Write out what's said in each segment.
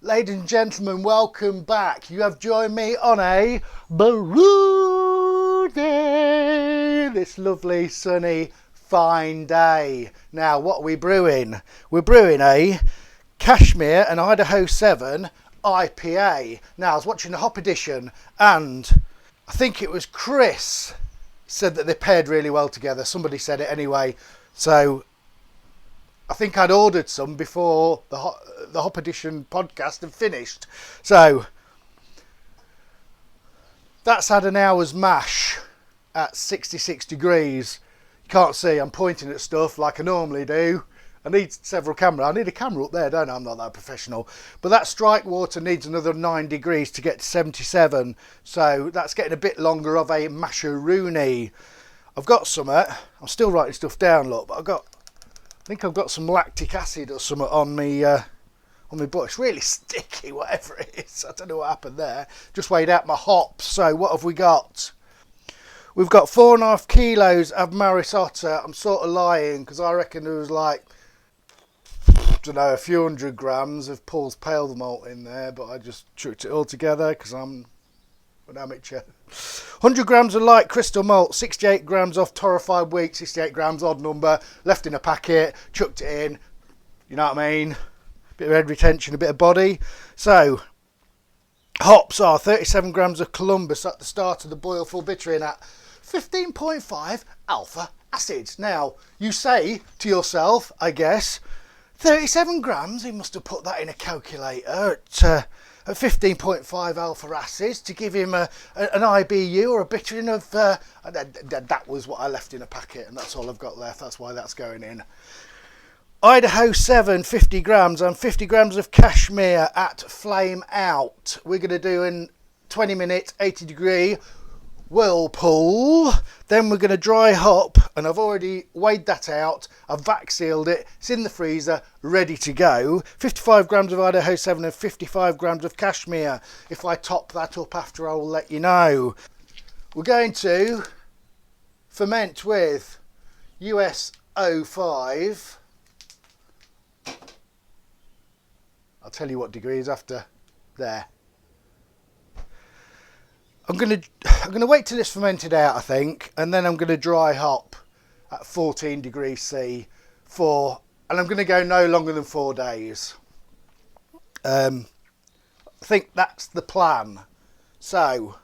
Ladies and gentlemen, welcome back. You have joined me on a Brew day. This lovely, sunny, fine day. Now, what are we brewing? We're brewing a Cashmere and Idaho 7 IPA. Now, I was watching the Hop Edition and I think it was Chris said that they paired really well together. Somebody said it anyway. So I think I'd ordered some before the Hop Edition podcast had finished. So that's had an hour's mash at 66 degrees. You can't see, I'm pointing at stuff like I normally do. I need several cameras. I need a camera up there, don't I? I'm not that professional. But that strike water needs another 9 degrees to get to 77. So that's getting a bit longer of a masheroony. I've got some, I'm still writing stuff down, look, but I think I've got some lactic acid or something on my butt. It's really sticky, whatever it is. I don't know what happened there. Just weighed out my hops. So what have we got? We've got 4.5 kilos of Maris Otter. I'm sort of lying because I reckon there was like, I don't know, a few hundred grams of Paul's Pale Malt in there, but I just chucked it all together because I'm an amateur. 100 grams of light crystal malt, 68 grams off torrefied wheat, 68 grams, odd number, left in a packet, chucked it in, you know what I mean? Bit of head retention, a bit of body. So, hops are 37 grams of Columbus at the start of the boil, full bittering at 15.5 alpha acids. Now, you say to yourself, I guess, 37 grams, he must have put that in a calculator at 15.5 alpha acids to give him an IBU or a bittering of... that was what I left in a packet and that's all I've got left. That's why that's going in. Idaho 7, 50 grams and 50 grams of Cashmere at flame out. We're going to do in 20 minutes, 80 degree whirlpool. Then we're going to dry hop, and I've already weighed that out. I've vac sealed it. It's in the freezer, ready to go. 55 grams of Idaho 7 and 55 grams of Cashmere. If I top that up after, I will let you know. We're going to ferment with US 05. I'll tell you what degrees after there. I'm gonna wait till it's fermented out, I think, and then I'm gonna dry hop at 14 degrees C and I'm gonna go no longer than 4 days. I think that's the plan. So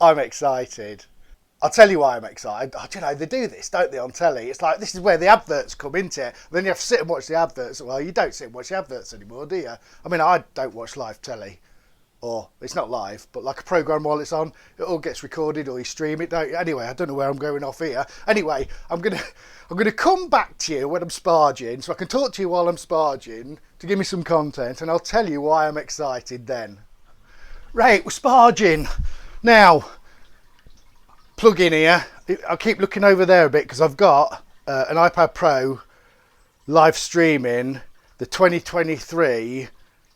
I'm excited. I'll tell you why I'm excited. You know, they do this, don't they, on telly? It's like, this is where the adverts come into it. Then you have to sit and watch the adverts. Well, you don't sit and watch the adverts anymore, do you? I mean, I don't watch live telly. Or, it's not live, but like a programme while it's on, it all gets recorded or you stream it, don't you? Anyway, I don't know where I'm going off here. Anyway, I'm gonna come back to you when I'm sparging, so I can talk to you while I'm sparging to give me some content, and I'll tell you why I'm excited then. Right, we're sparging. Now, plug in here. I'll keep looking over there a bit because I've got an iPad Pro live streaming the 2023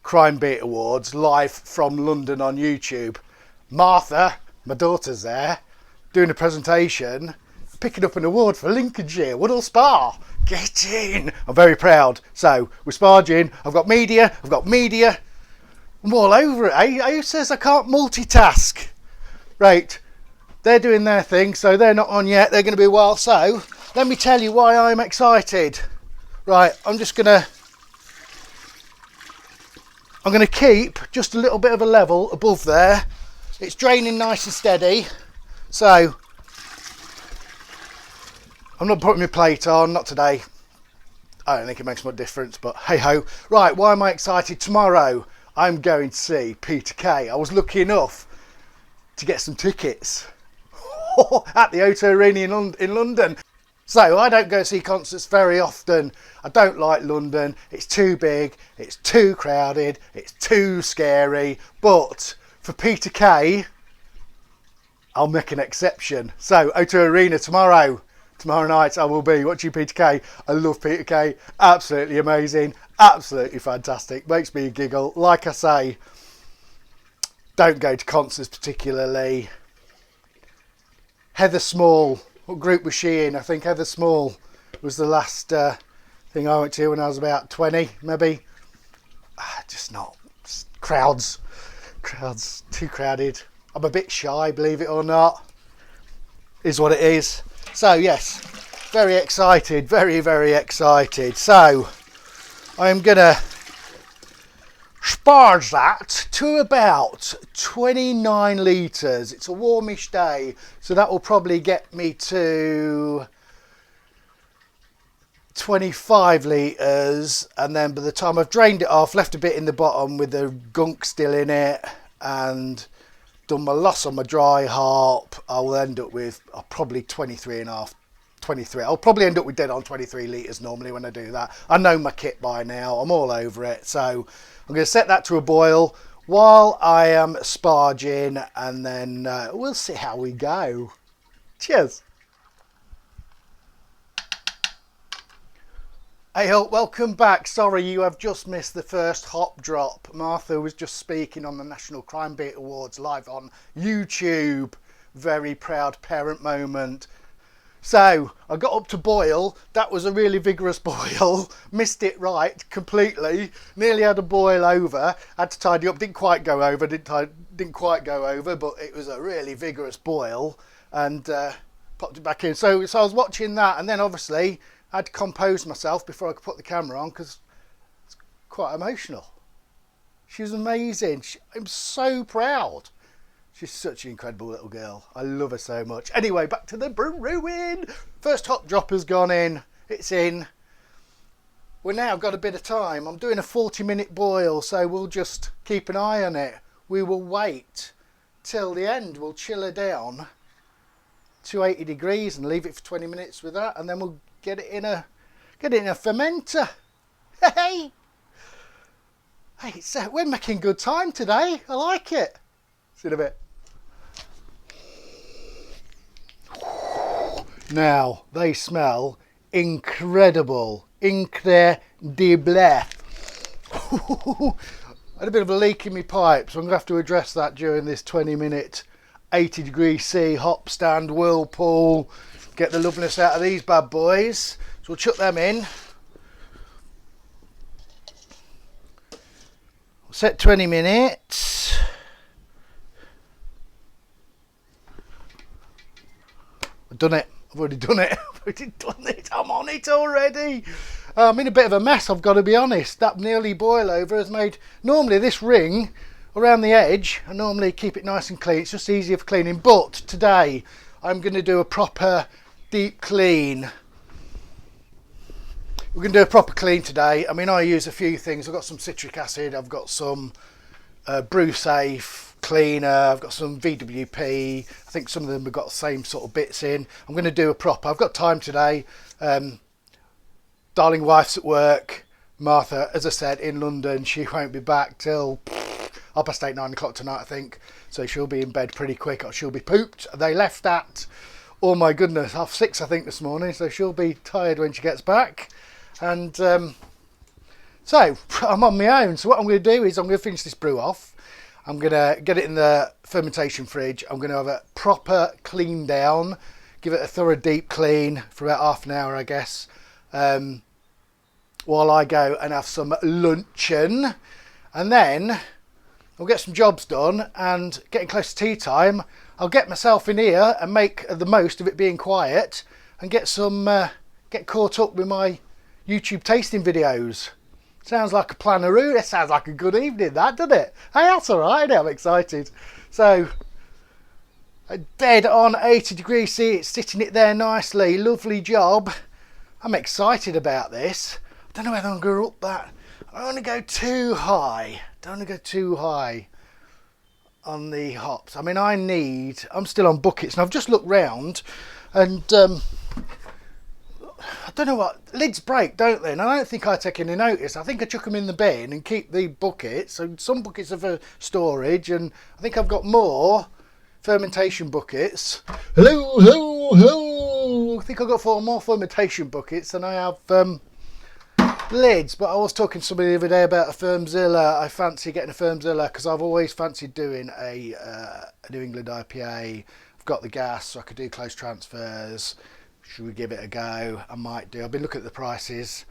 Crime Beat Awards live from London on YouTube. Martha, my daughter's there, doing a presentation, picking up an award for Lincolnshire, Woodall Spa. Get in! I'm very proud. So, we're sparging. I've got media. I'm all over it, eh? Who says I can't multitask? Right. They're doing their thing, so they're not on yet. They're going to be a while. So, let me tell you why I'm excited. Right, I'm going to keep just a little bit of a level above there. It's draining nice and steady. So, I'm not putting my plate on, not today. I don't think it makes much difference, but hey ho. Right, why am I excited? Tomorrow, I'm going to see Peter Kay. I was lucky enough to get some tickets at the O2 Arena in London. So I don't go see concerts very often. I don't like London. It's too big, it's too crowded, it's too scary. But for Peter Kay, I'll make an exception. So O2 Arena tomorrow night I will be watching Peter Kay. I love Peter Kay. Absolutely amazing. Absolutely fantastic. Makes me giggle. Like I say, don't go to concerts particularly. Heather Small, what group was she in? I think Heather Small was the last thing I went to when I was about 20, maybe. Just not. Crowds too crowded. I'm a bit shy, believe it or not. Is what it is. So yes, very excited, very, very excited. So I'm gonna sparge that to about 29 litres. It's a warmish day, so that will probably get me to 25 litres, and then by the time I've drained it off, left a bit in the bottom with the gunk still in it, and done my loss on my dry hop, I will end up with probably 23 and a half, 23. I'll probably end up with dead on 23 litres normally when I do that. I know my kit by now, I'm all over it. So I'm going to set that to a boil while I am sparging, and then we'll see how we go. Cheers. Hey ho, welcome back. Sorry you have just missed the first hop drop. Martha was just speaking on the National Crime Beat Awards live on YouTube. Very proud parent moment. So I got up to boil. That was a really vigorous boil. Missed it right completely. Nearly had a boil over. Had to tidy up. Didn't quite go over. Didn't quite go over, but it was a really vigorous boil, and popped it back in. So I was watching that, and then obviously I had to compose myself before I could put the camera on because it's quite emotional. She was amazing. I'm so proud. She's such an incredible little girl. I love her so much. Anyway, back to the brewing. First hop drop has gone in. It's in. We've now got a bit of time. I'm doing a 40-minute boil, so we'll just keep an eye on it. We will wait till the end. We'll chill her down to 80 degrees and leave it for 20 minutes with that, and then we'll get it in a fermenter. Hey, so we're making good time today. I like it. See you in a bit. Now they smell incredible, incredible. I had a bit of a leak in my pipe, so I'm gonna have to address that during this 20-minute 80 degree C hop stand whirlpool. Get the loveliness out of these bad boys. So we'll chuck them in. We'll set 20 minutes. I've done it. I've already done it. I've already done it. I'm on it already. I'm in a bit of a mess, I've got to be honest. That nearly boil over has made... Normally this ring around the edge, I normally keep it nice and clean. It's just easier for cleaning. But today I'm going to do a proper deep clean. We're going to do a proper clean today. I mean, I use a few things. I've got some citric acid. I've got some Brew Safe cleaner. I've got some VWP. I think some of them have got the same sort of bits in. I'm going to do a proper. I've got time today. Darling wife's at work. Martha, as I said, in London. She won't be back till 8:30, 9 o'clock tonight, I think. So she'll be in bed pretty quick, or she'll be pooped. They left at, oh my goodness, 6:30 I think this morning. So she'll be tired when she gets back. And so I'm on my own. So what I'm going to do is I'm going to finish this brew off. I'm going to get it in the fermentation fridge. I'm going to have a proper clean down, give it a thorough deep clean for about half an hour, I guess, while I go and have some luncheon. And then I'll get some jobs done, and getting close to tea time, I'll get myself in here and make the most of it being quiet, and get caught up with my YouTube tasting videos. Sounds like a planaroo. That sounds like a good evening, that, doesn't it? Hey, that's all right. I'm excited. So, dead on 80 degrees C. It's sitting it there nicely. Lovely job. I'm excited about this. I don't know whether I'm going to up that. I don't want to go too high. Don't want to go too high on the hops. I mean, I'm still on buckets, and I've just looked round, and I don't know what, lids break, don't they? And I don't think I take any notice. I think I chuck them in the bin and keep the buckets. So some buckets are for storage, and I think I've got more fermentation buckets. Hello. I think I've got 4 more fermentation buckets than I have lids. But I was talking to somebody the other day about a Firmzilla. I fancy getting a Firmzilla because I've always fancied doing a New England IPA. I've got the gas, so I could do close transfers. Should we give it a go? I might do. I've been looking at the prices.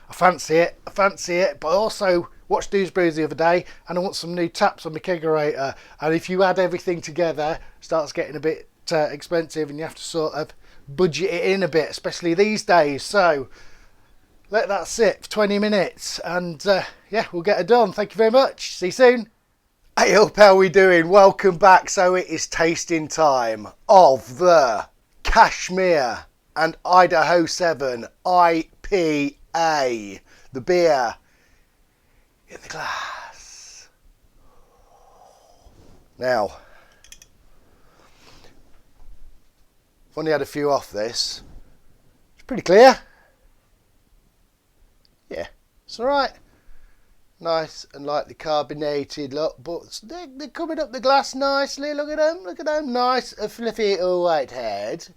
I fancy it, but I also watched these brews the other day and I want some new taps on my kegerator. And if you add everything together, it starts getting a bit expensive and you have to sort of budget it in a bit, especially these days. So let that sit for 20 minutes and yeah, we'll get it done. Thank you very much. See you soon. Hey up, how we doing? Welcome back. So it is tasting time of the Cashmere and Idaho 7 IPA. The beer in the glass. Now, I've only had a few off this. It's pretty clear. Yeah, it's alright. Nice and lightly carbonated, look, but they're coming up the glass nicely. Look at them, nice and fluffy all white head.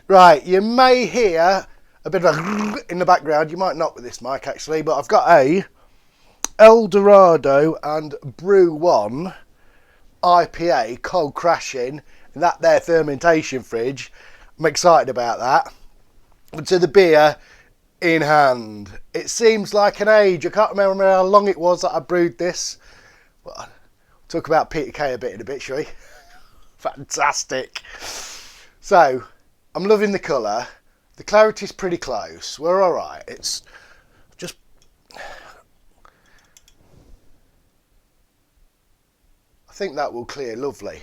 Right, you may hear a bit of a in the background. You might not with this mic actually, but I've got a El Dorado and Brew 1 IPA cold crashing in that there fermentation fridge. I'm excited about that. And to the beer in hand. It seems like an age. I can't remember how long it was that I brewed this. Well, I'll talk about Peter Kay a bit, shall we? Fantastic. So, I'm loving the colour. The clarity's pretty close. We're alright. It's just... I think that will clear lovely.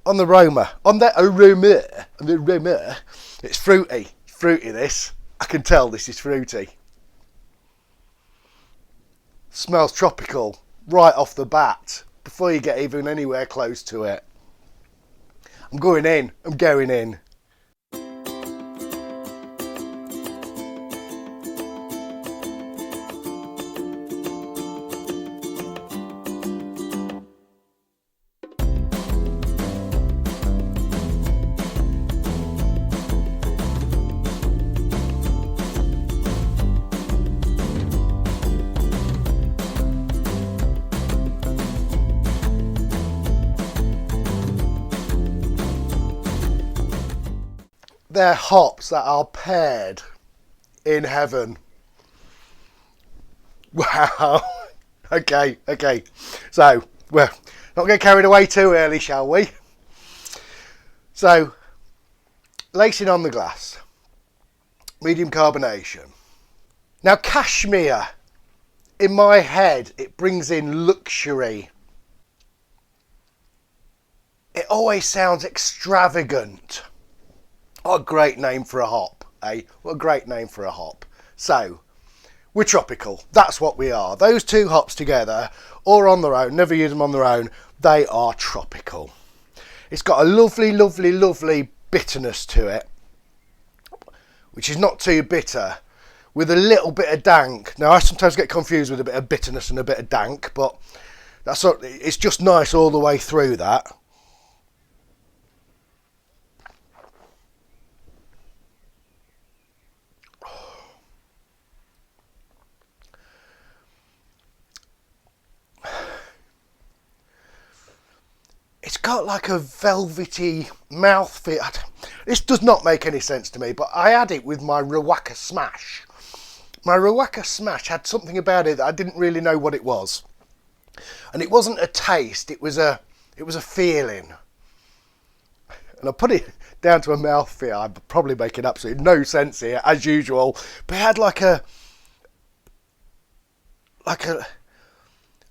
On the aroma, it's fruity. Fruity this. I can tell this is fruity. Smells tropical right off the bat before you get even anywhere close to it. I'm going in. They're hops that are paired in heaven. Wow. Okay. So, well, not get carried away too early, shall we? So, lacing on the glass. Medium carbonation. Now, Cashmere, in my head, it brings in luxury. It always sounds extravagant. What a great name for a hop, eh? What a great name for a hop. So, we're tropical. That's what we are. Those two hops together, or on their own, never use them on their own, they are tropical. It's got a lovely bitterness to it, which is not too bitter, with a little bit of dank. Now, I sometimes get confused with a bit of bitterness and a bit of dank, but it's just nice all the way through that. It's got like a velvety mouthfeel. This does not make any sense to me, but I had it with my Rawaka Smash. My Rawaka Smash had something about it that I didn't really know what it was. And it wasn't a taste, it was a feeling. And I put it down to a mouthfeel. I'm probably making absolutely no sense here, as usual. But it had like a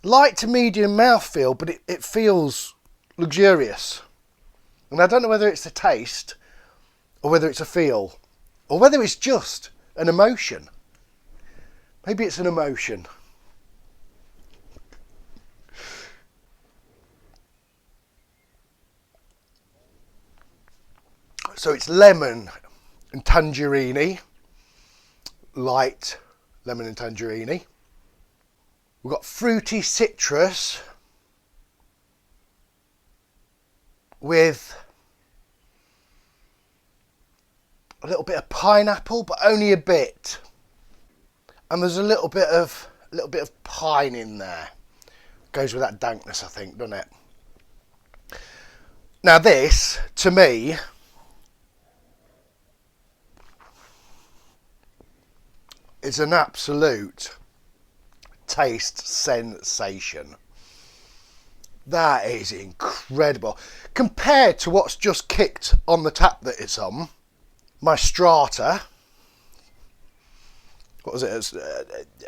light to medium mouthfeel, but it feels luxurious. And I don't know whether it's a taste or whether it's a feel or whether it's just an emotion. Maybe it's an emotion. So it's lemon and tangerine, light lemon and tangerine. We've got fruity citrus with a little bit of pineapple, but only a bit. And there's a little bit of pine in there. Goes with that dankness, I think, doesn't it? Now this, to me, is an absolute taste sensation. That is incredible. Compared to what's just kicked on the tap that it's on, my Strata, what was it?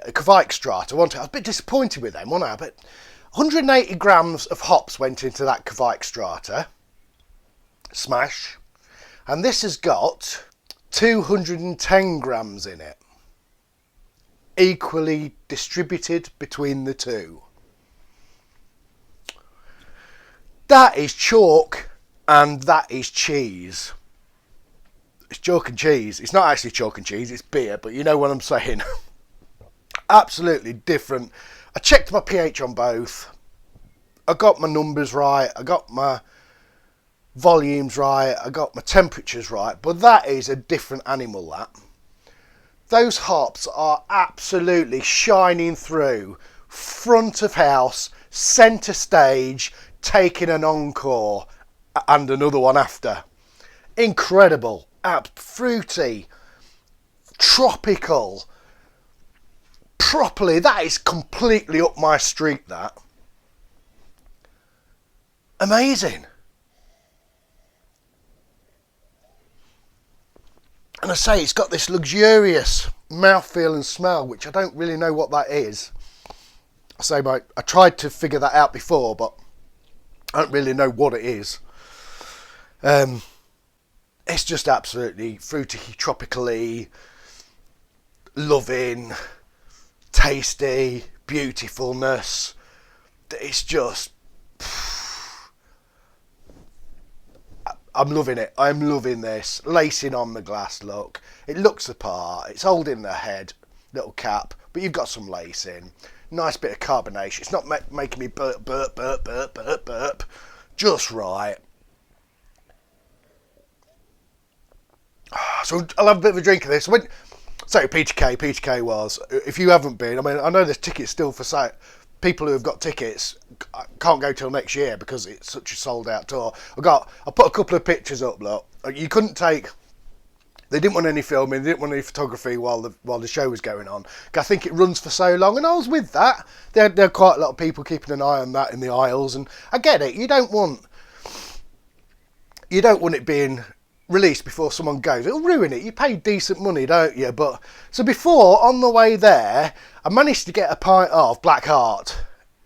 A Kvike Strata, wasn't it? I was a bit disappointed with them, wasn't I? But 180 grams of hops went into that Kvike Strata. Smash. And this has got 210 grams in it. Equally distributed between the two. That is chalk and that is cheese. It's chalk and cheese. It's not actually chalk and cheese, it's beer, but you know what I'm saying. Absolutely different. I checked my pH on both. I got my numbers right. I got my volumes right. I got my temperatures right. But that is a different animal, that. Those hops are absolutely shining through. Front of house, centre stage, taking an encore and another one after. Incredible. Fruity. Tropical. Properly. That is completely up my street, that. Amazing. And I say, it's got this luxurious mouthfeel and smell, which I don't really know what that is. I tried to figure that out before, but I don't really know what it is. It's just absolutely fruity, tropically, loving, tasty, beautifulness. It's just... I'm loving it. I'm loving this. Lacing on the glass, look. It looks the part. It's holding the head, little cap, but you've got some lacing. Nice bit of carbonation. It's not making me burp, burp, burp, burp, burp, burp. Just right. So I'll have a bit of a drink of this. So PTK was, if you haven't been, I mean, I know there's tickets still for sale. People who have got tickets can't go till next year because it's such a sold out tour. I put a couple of pictures up, look. You couldn't take, they didn't want any filming, they didn't want any photography while the show was going on. I think it runs for so long, and I was with that. There are quite a lot of people keeping an eye on that in the aisles, and I get it. You don't want it being released before someone goes. It'll ruin it. You pay decent money, don't you? But so before, on the way there, I managed to get a pint of Black Heart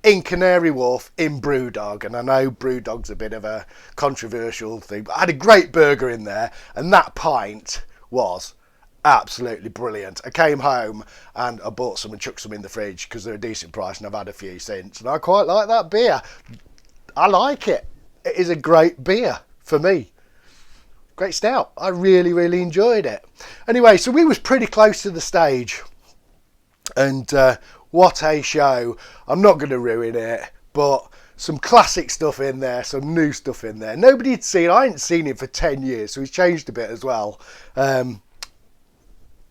in Canary Wharf in Brewdog, and I know Brewdog's a bit of a controversial thing, but I had a great burger in there, and that pint was absolutely brilliant. I came home and I bought some and chucked some in the fridge because they're a decent price, and I've had a few since, and I quite like that beer. I like it. It is a great beer for me. Great stout. I really, really enjoyed it. Anyway, so we was pretty close to the stage. And what a show. I'm not going to ruin it, but some classic stuff in there, some new stuff in there. Nobody had seen, I hadn't seen him for 10 years, so he's changed a bit as well.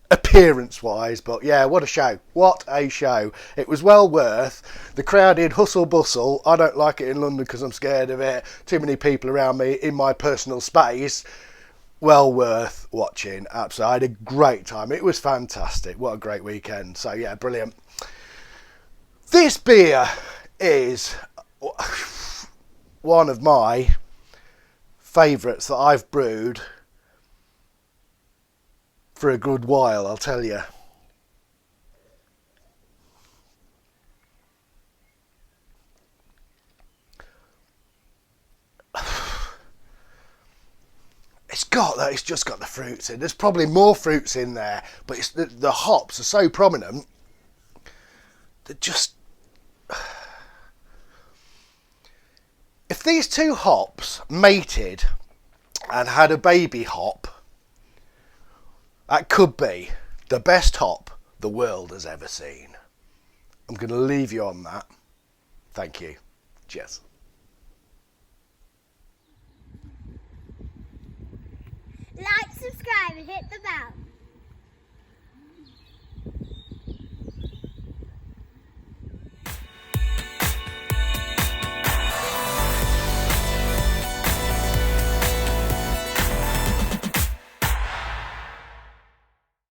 Appearance-wise, but yeah, what a show. What a show. It was well worth. The crowded hustle bustle. I don't like it in London because I'm scared of it. Too many people around me in my personal space. Well worth watching. Absolutely. I had a great time. It was fantastic. What a great weekend. So yeah, brilliant. This beer is one of my favourites that I've brewed for a good while, I'll tell you. It's just got the fruits in. There's probably more fruits in there, but it's the hops are so prominent that just... If these two hops mated and had a baby hop, that could be the best hop the world has ever seen. I'm going to leave you on that. Thank you. Cheers. Like, subscribe and hit the bell.